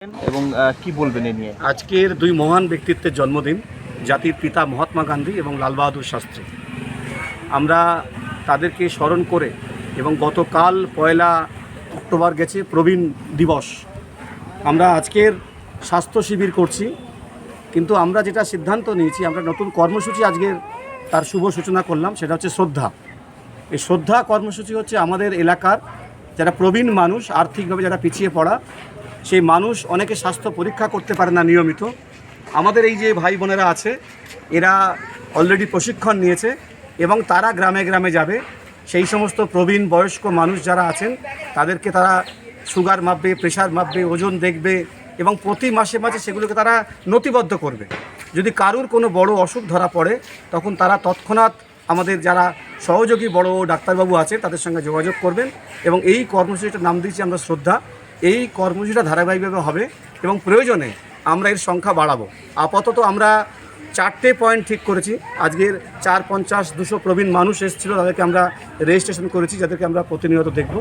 এবং কি বলবেন এ নিয়ে? আজকের দুই মহান ব্যক্তিত্বের জন্মদিন, জাতির পিতা মহাত্মা গান্ধী এবং লাল বাহাদুর শাস্ত্রী। আমরা তাদেরকে স্মরণ করে এবং গতকাল 1 অক্টোবর গেছে প্রবীণ দিবস, আমরা আজকের স্বাস্থ্য শিবির করছি। কিন্তু আমরা যেটা সিদ্ধান্ত নিয়েছি, আমরা নতুন কর্মসূচি আজকের তার শুভ সূচনা করলাম, সেটা হচ্ছে শ্রদ্ধা। এই শ্রদ্ধা কর্মসূচি হচ্ছে আমাদের এলাকার যারা প্রবীণ মানুষ, আর্থিকভাবে যারা পিছিয়ে পড়া, সেই মানুষ অনেকে স্বাস্থ্য পরীক্ষা করতে পারে না নিয়মিত। আমাদের এই যে ভাই বোনেরা আছে, এরা অলরেডি প্রশিক্ষণ নিয়েছে এবং তারা গ্রামে গ্রামে যাবে। সেই সমস্ত প্রবীণ বয়স্ক মানুষ যারা আছেন তাদেরকে তারা সুগার মাপবে, প্রেশার মাপবে, ওজন দেখবে এবং প্রতি মাসে মাসে সেগুলোকে তারা নথিবদ্ধ করবে। যদি কারুর কোনো বড় অসুখ ধরা পড়ে, তখন তারা তৎক্ষণাৎ আমাদের যারা সহযোগী বড় ডাক্তারবাবু আছে তাদের সঙ্গে যোগাযোগ করবেন। এবং এই কর্মসূচিটার নাম দিয়েছি আমরা শ্রদ্ধা। এই কর্মসূচিটা ধারাবাহিকভাবে হবে এবং প্রয়োজনে আমরা এর সংখ্যা বাড়াবো। আপাতত আমরা 4টে পয়েন্ট ঠিক করেছি। আজকের 450-200 প্রবীণ মানুষ এসেছিলো, তাদেরকে আমরা রেজিস্ট্রেশন করেছি, যাদেরকে আমরা প্রতিনিয়ত দেখব।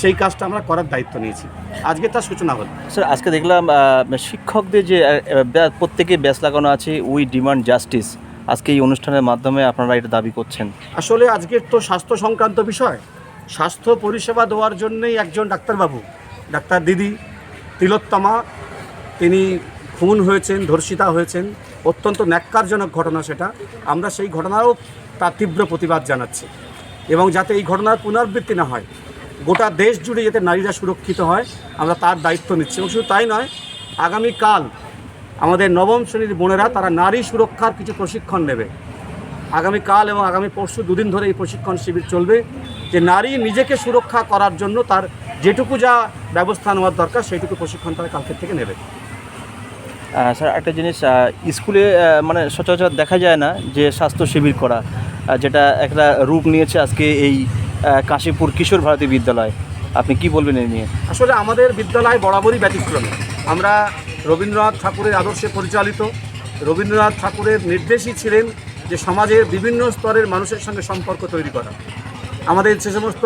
সেই কাজটা আমরা করার দায়িত্ব নিয়েছি। আজকে তার সূচনা হল। স্যার, আজকে দেখলাম শিক্ষকদের যে প্রত্যেকে ব্যাচ লাগানো আছে, উই ডিমান্ড জাস্টিস, আজকে এই অনুষ্ঠানের মাধ্যমে আপনারা এটা দাবি করছেন। আসলে আজকের তো স্বাস্থ্য সংক্রান্ত বিষয়। স্বাস্থ্য পরিষেবা দেওয়ার জন্যই একজন ডাক্তারবাবু, ডাক্তার দিদি তিলোত্তমা, তিনি খুন হয়েছেন, ধর্ষিতা হয়েছেন। অত্যন্ত ন্যাক্কারজনক ঘটনা সেটা। আমরা সেই ঘটনারও তার তীব্র প্রতিবাদ জানাচ্ছি এবং যাতে এই ঘটনার পুনরাবৃত্তি না হয়, গোটা দেশ জুড়ে যাতে নারীরা সুরক্ষিত হয়, আমরা তার দায়িত্ব নিচ্ছি। এবং শুধু তাই নয়, আগামীকাল আমাদের নবম শ্রেণীর বোনেরা তারা নারী সুরক্ষার কিছু প্রশিক্ষণ নেবে। আগামীকাল এবং আগামী পরশু 2 দিন ধরে এই প্রশিক্ষণ শিবির চলবে, যে নারী নিজেকে সুরক্ষা করার জন্য তার যেটুকু যা ব্যবস্থা নেওয়ার দরকার সেইটুকু প্রশিক্ষণ তারা কালকের থেকে নেবে। স্যার, একটা জিনিস, স্কুলে মানে সচরাচর দেখা যায় না যে স্বাস্থ্য শিবির করা, যেটা একটা রূপ নিয়েছে আজকে এই কাশীপুর কিশোর ভারতী বিদ্যালয়। আপনি কি বলবেন এই নিয়ে? আসলে আমাদের বিদ্যালয় বরাবরই ব্যতিক্রমী। আমরা রবীন্দ্রনাথ ঠাকুরের আদর্শে পরিচালিত। রবীন্দ্রনাথ ঠাকুরের নির্দেশই ছিলেন যে সমাজের বিভিন্ন স্তরের মানুষের সঙ্গে সম্পর্ক তৈরি করা। আমাদের সে সমস্ত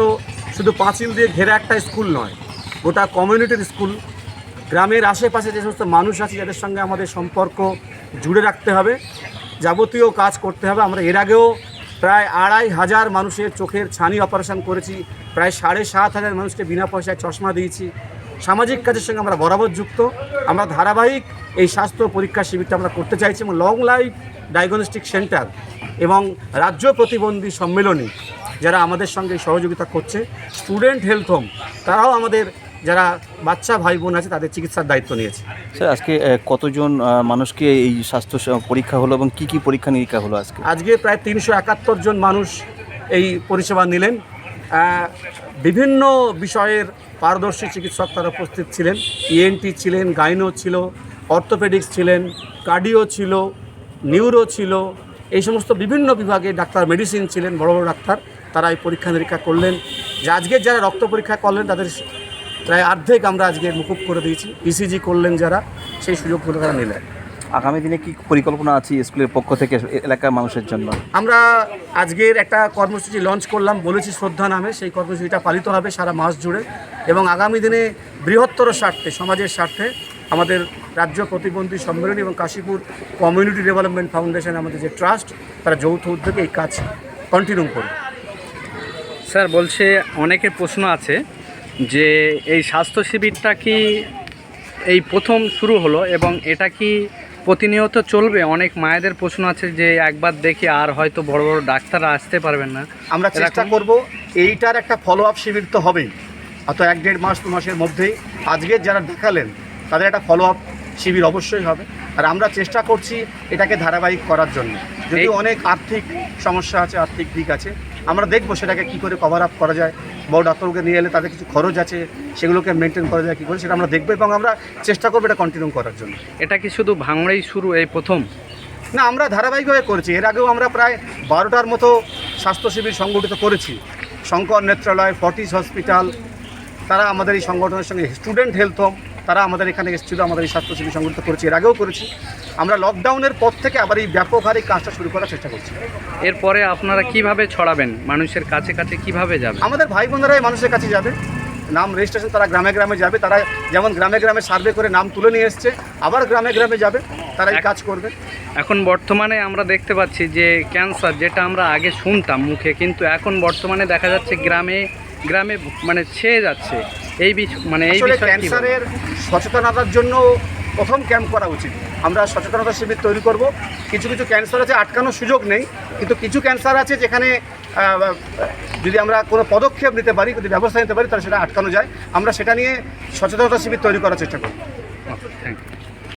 শুধু পাঁচিল দিয়ে ঘেরা একটা স্কুল নয়, গোটা কমিউনিটির স্কুল। গ্রামের আশেপাশে যে সমস্ত মানুষ আছে, যাদের সঙ্গে আমাদের সম্পর্ক জুড়ে রাখতে হবে, যাবতীয় কাজ করতে হবে। আমরা এর আগেও প্রায় 2,500 মানুষের চোখের ছানি অপারেশন করেছি, প্রায় 7,500 মানুষকে বিনা পয়সায় চশমা দিয়েছি। সামাজিক কাজের সঙ্গে আমরা বরাবর যুক্ত। আমরা ধারাবাহিক এই স্বাস্থ্য পরীক্ষা শিবিরটা আমরা করতে চাইছি এবং লং লাইফ ডায়াগনস্টিক সেন্টার এবং রাজ্য প্রতিবন্ধী সম্মেলনী যারা আমাদের সঙ্গে সহযোগিতা করছে, স্টুডেন্ট হেলথ হোম, তারাও আমাদের যারা বাচ্চা ভাই বোন আছে তাদের চিকিৎসার দায়িত্ব নিয়েছে। স্যার, আজকে কতজন মানুষকে এই স্বাস্থ্য পরীক্ষা হলো এবং কি পরীক্ষা নিরীক্ষা হলো? আজকে প্রায় 371 জন মানুষ এই পরিষেবা নিলেন। বিভিন্ন বিষয়ের পারদর্শী চিকিৎসক তারা উপস্থিত ছিলেন। ইএনটি ছিলেন, গাইনো ছিল, অর্থোপেডিক্স ছিলেন, কার্ডিও ছিল, নিউরো ছিল, এই সমস্ত বিভিন্ন বিভাগে ডাক্তার, মেডিসিন ছিলেন, বড় বড় ডাক্তার। তারা এই পরীক্ষা নিরীক্ষা করলেন। যে আজকের যারা রক্ত পরীক্ষা করলেন তাদের প্রায় অর্ধেক আমরা আজকে মুকুব করে দিয়েছি। ইসিজি করলেন যারা, সেই সুযোগগুলো তারা নিলেন। আগামী দিনে কি পরিকল্পনা আছে স্কুলের পক্ষ থেকে এলাকার মানুষের জন্য? আমরা আজকের একটা কর্মসূচি লঞ্চ করলাম, বলেছি শ্রদ্ধা নামে। সেই কর্মসূচিটা পালিত হবে সারা মাস জুড়ে এবং আগামী দিনে বৃহত্তর স্বার্থে, সমাজের স্বার্থে আমাদের রাজ্য প্রতিবন্ধী সম্মেলনী এবং কাশীপুর কমিউনিটি ডেভেলপমেন্ট ফাউন্ডেশন, আমাদের যে ট্রাস্ট, তারা যৌথ উদ্যোগে এই কাজ কন্টিনিউ করবে। স্যার, বলছে অনেকের প্রশ্ন আছে যে এই স্বাস্থ্য শিবিরটা কি এই প্রথম শুরু হলো এবং এটা কি প্রতিনিয়ত চলবে? অনেক মায়েদের প্রশ্ন আছে যে একবার দেখি আর হয়তো বড় বড় ডাক্তাররা আসতে পারবেন না। আমরা চেষ্টা করব এইটার একটা ফলো আপ শিবির তো হবেই, অত 1-1.5 মাস 2 মাসের মধ্যেই। আজকের যারা দেখালেন তাদের একটা ফলো আপ শিবির অবশ্যই হবে। আর আমরা চেষ্টা করছি এটাকে ধারাবাহিক করার জন্য। যদিও অনেক আর্থিক সমস্যা আছে, আর্থিক দিক আছে, আমরা দেখব সেটাকে কী করে কভার আপ করা যায়। বড় ডাক্তারকে নিয়ে এলে তাদের কিছু খরচ আছে, সেগুলোকে মেনটেন করা যায় কী করে, সেটা আমরা দেখবো এবং আমরা চেষ্টা করবো এটা কন্টিনিউ করার জন্য। এটা কি শুধু ভাঙড়েই শুরু এই প্রথম? না, আমরা ধারাবাহিকভাবে করেছি। এর আগেও আমরা প্রায় 12টার মতো স্বাস্থ্য শিবির সংগঠিত করেছি। শঙ্কর নেত্রালয়, ফর্টিস হসপিটাল, তারা আমাদের এই সংগঠনের সঙ্গে, স্টুডেন্ট হেলথ হোম, তারা আমাদের এখানে এসেছিলো, আমাদের এই স্বাস্থ্য শিবির সংগঠিত করেছি, এর আগেও করেছি। আমরা লকডাউনের পর থেকে আবার এই ব্যাপক হারে কাজটা শুরু করার চেষ্টা করছি। এরপরে আপনারা কিভাবে ছড়াবেন মানুষের কাছে কাছে, কিভাবে যাবেন? আমাদের ভাই বোনেরাই মানুষের কাছে যাবে। নাম রেজিস্ট্রেশন তারা গ্রামে গ্রামে যাবে, তারা যেমন গ্রামে গ্রামে সার্ভে করে নাম তুলে নিয়ে এসছে, আবার গ্রামে গ্রামে যাবে, তারা এই কাজ করবে। এখন বর্তমানে আমরা দেখতে পাচ্ছি যে ক্যান্সার, যেটা আমরা আগে শুনতাম মুখে, কিন্তু এখন বর্তমানে দেখা যাচ্ছে গ্রামে গ্রামে মানে ছেয়ে যাচ্ছে। এই মানে এই আসলে বিষয়ে কি বলবেন? ক্যান্সারের সচেতনতার জন্য প্রথম ক্যাম্প করা উচিত। আমরা সচেতনতা শিবির তৈরি করব। কিছু কিছু ক্যান্সার আছে আটকানোর সুযোগ নেই, কিন্তু কিছু ক্যান্সার আছে যেখানে যদি আমরা কোনো পদক্ষেপ নিতে পারি, যদি ব্যবস্থা নিতে পারি, তাহলে সেটা আটকানো যায়। আমরা সেটা নিয়ে সচেতনতা শিবির তৈরি করার চেষ্টা করব। Thank you.